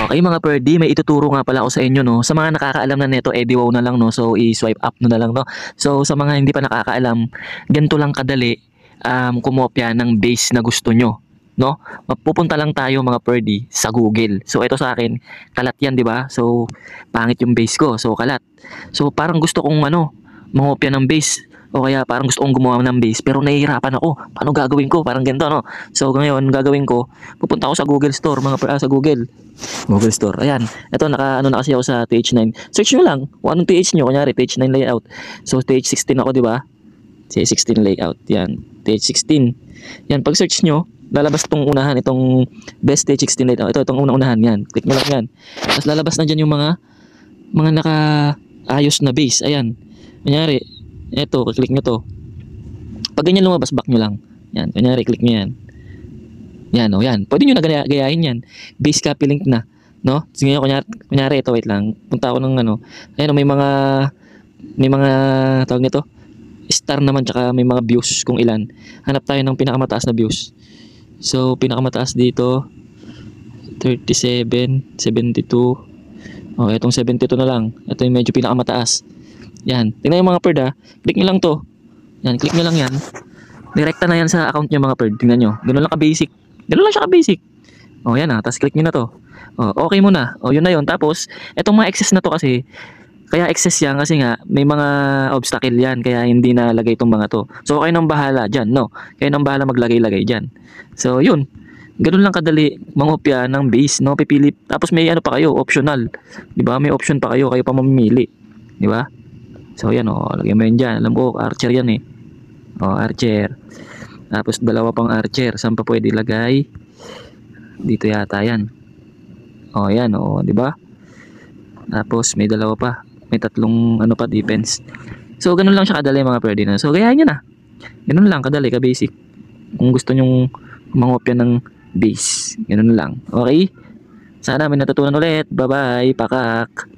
Okay mga perdi, may ituturo nga pala ako sa inyo, no. Sa mga nakakaalam na nito, edi wow na lang, no. So i-swipe up na lang, no. So sa mga hindi pa nakakaalam, ganito lang kadali kumopya ng base na gusto nyo, no. Pupunta lang tayo mga perdi sa Google. So ito sa akin, kalat yan, 'di ba? So pangit yung base ko. So kalat. So parang gusto kong mangopya ng base. O kaya parang gusto kong gumawa ng base pero nahihirapan ako. Paano gagawin ko? Parang ganito, no. So ngayon, gagawin ko, pupunta ako sa Google Store, sa Google Store. Ayan. Ito naka na kasi ako sa TH9. Search nyo lang kung anong TH nyo. Kunyari TH9 layout. So TH16 ako, 'di ba? TH16 layout. Yan. TH16. Yan, pag search nyo, lalabas itong unahan, itong best TH16 layout. Ito, itong unang-unahan. Yan. Click nyo lang yan. Tapos lalabas na dyan yung mga naka-ayos na base. Ayan. Kunyari, ito, click nyo to. Pag ganyan lumabas, back nyo lang. Yan. Kunyari, click nyo yan. Yan, o yan. Pwede nyo na gayahin yan. Base copy link na. No? Sige nyo, kunyari, ito, wait lang. Punta ako ng Ayan, may mga tawag nito. Star naman, tsaka may mga views kung ilan. Hanap tayo ng pinakamataas na views. So, pinakamataas dito, 37, 72. O, itong 72 na lang. Ito yung medyo pinakamataas. Yan. Tingnan yung mga bird, ha. Click nyo lang to. Yan, click nyo lang yan. Direkta na yan sa account nyo mga bird. Tingnan nyo. Ganun lang ka-basic. Ganun lang siya ka-basic. O, yan, ha. Tapos click nyo na to. O, okay mo na. O, yun na yun. Tapos, etong mga excess na to kasi, kaya excess yan kasi nga, may mga obstacle yan. Kaya hindi nalagay itong mga to. So, kayo nang bahala dyan, no? Kayo nang bahala maglagay-lagay dyan. So, yun. Ganun lang kadali mangopya ng base, no? Pipili. Tapos may ano pa kayo, optional. 'Di ba? May option pa kayo pa mamimili. 'Di ba? So, yan, lagyan mo yan dyan. Alam ko, archer yan eh. Archer. Tapos, dalawa pang archer. Saan pa pwede ilagay? Dito yata yan. Yan, di ba? Tapos, may dalawa pa. May tatlong, defense. So, ganun lang siya kadali mga pwede na. So, gayahin nyo na. Ganun lang, kadali, ka-basic. Kung gusto nyong mangopya ng base. Ganun lang. Okay? Sana may natutunan ulit. Bye-bye. Pakak.